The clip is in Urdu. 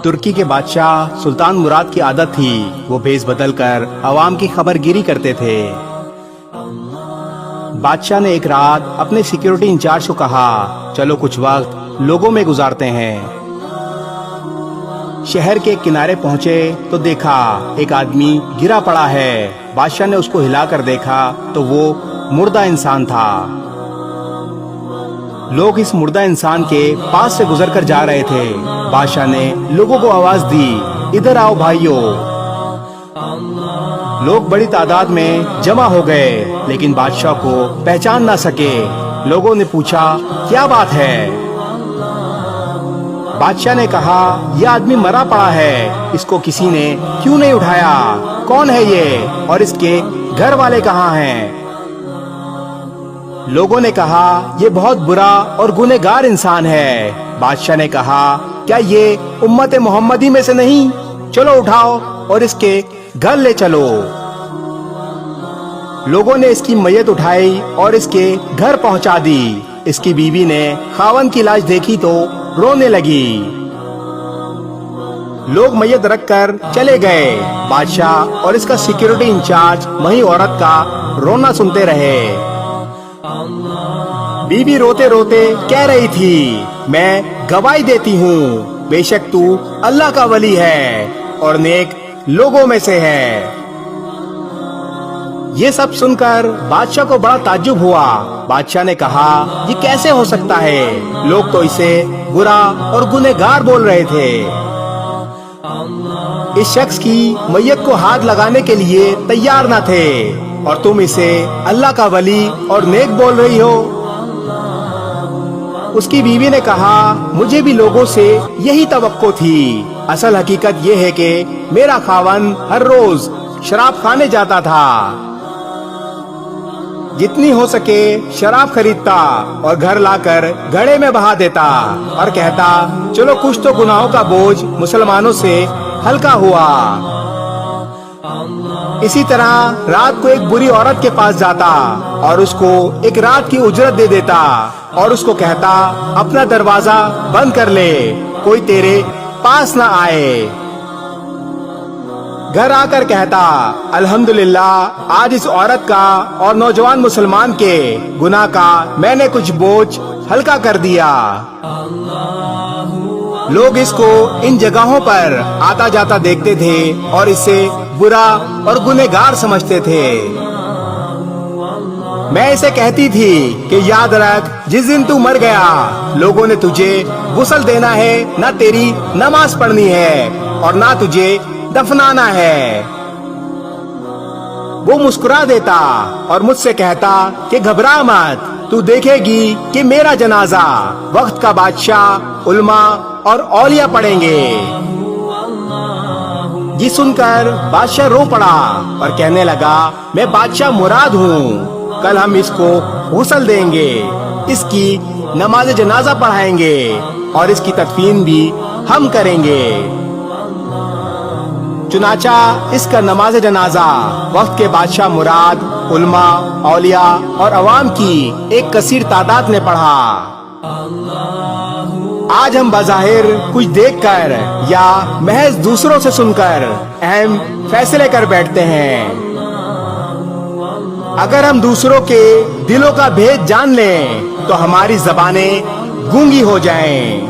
ترکی کے بادشاہ سلطان مراد کی عادت تھی وہ بھیس بدل کر عوام کی خبر گیری کرتے تھے۔ بادشاہ نے ایک رات اپنے سیکیورٹی انچارج کو کہا چلو کچھ وقت لوگوں میں گزارتے ہیں۔ شہر کے کنارے پہنچے تو دیکھا ایک آدمی گرا پڑا ہے۔ بادشاہ نے اس کو ہلا کر دیکھا تو وہ مردہ انسان تھا۔ لوگ اس مردہ انسان کے پاس سے گزر کر جا رہے تھے۔ بادشاہ نے لوگوں کو آواز دی ادھر آؤ بھائیو۔ لوگ بڑی تعداد میں جمع ہو گئے لیکن بادشاہ کو پہچان نہ سکے۔ لوگوں نے پوچھا کیا بات ہے؟ بادشاہ نے کہا یہ آدمی مرا پڑا ہے، اس کو کسی نے کیوں نہیں اٹھایا؟ کون ہے یہ اور اس کے گھر والے کہاں ہیں؟ لوگوں نے کہا یہ بہت برا اور گنہگار انسان ہے۔ بادشاہ نے کہا کیا یہ امت محمدی میں سے نہیں؟ چلو اٹھاؤ اور اس کے گھر لے چلو۔ لوگوں نے اس کی میت اٹھائی اور اس کے گھر پہنچا دی۔ اس کی بیوی نے خاوند کی لاش دیکھی تو رونے لگی۔ لوگ میت رکھ کر چلے گئے۔ بادشاہ اور اس کا سیکیورٹی انچارج وہی عورت کا رونا سنتے رہے۔ بیوی روتے روتے کہہ رہی تھی میں گواہی دیتی ہوں بے شک تو اللہ کا ولی ہے اور نیک لوگوں میں سے ہے۔ یہ سب سن کر بادشاہ کو بڑا تعجب ہوا۔ بادشاہ نے کہا یہ کیسے ہو سکتا ہے؟ لوگ تو اسے برا اور گنہگار بول رہے تھے۔ اس شخص کی میت کو ہاتھ لگانے کے لیے تیار نہ تھے اور تم اسے اللہ کا ولی اور نیک بول رہی ہو۔ اس کی بیوی نے کہا مجھے بھی لوگوں سے یہی توقع تھی۔ اصل حقیقت یہ ہے کہ میرا خاوند ہر روز شراب کھانے جاتا تھا، جتنی ہو سکے شراب خریدتا اور گھر لا کر گھڑے میں بہا دیتا اور کہتا چلو کچھ تو گناہوں کا بوجھ مسلمانوں سے ہلکا ہوا۔ اسی طرح رات کو ایک بری عورت کے پاس جاتا اور اس کو ایک رات کی اجرت دے دیتا اور اس کو کہتا اپنا دروازہ بند کر لے، کوئی تیرے پاس نہ آئے۔ گھر آ کر کہتا الحمدللہ آج اس عورت کا اور نوجوان مسلمان کے گناہ کا میں نے کچھ بوجھ ہلکا کر دیا۔ لوگ اس کو ان جگہوں پر آتا جاتا دیکھتے تھے اور اسے برا اور گنہگار سمجھتے تھے۔ میں اسے کہتی تھی کہ یاد رکھ جس دن تو مر گیا لوگوں نے تجھے غسل دینا ہے، نہ تیری نماز پڑھنی ہے اور نہ تجھے دفنانا ہے۔ وہ مسکرا دیتا اور مجھ سے کہتا کہ گھبرا مت، تو دیکھے گی کہ میرا جنازہ وقت کا بادشاہ علماء اور اولیاء پڑھیں گے۔ یہ سن کر بادشاہ رو پڑا اور کہنے لگا میں بادشاہ مراد ہوں، کل ہم اس کو غسل دیں گے، اس کی نماز جنازہ پڑھائیں گے اور اس کی تدفین بھی ہم کریں گے۔ چنانچہ اس کا نماز جنازہ وقت کے بادشاہ مراد علماء، اولیاء اور عوام کی ایک کثیر تعداد نے پڑھا۔ آج ہم بظاہر کچھ دیکھ کر یا محض دوسروں سے سن کر اہم فیصلے کر بیٹھتے ہیں۔ اگر ہم دوسروں کے دلوں کا بھید جان لیں تو ہماری زبانیں گونگی ہو جائیں۔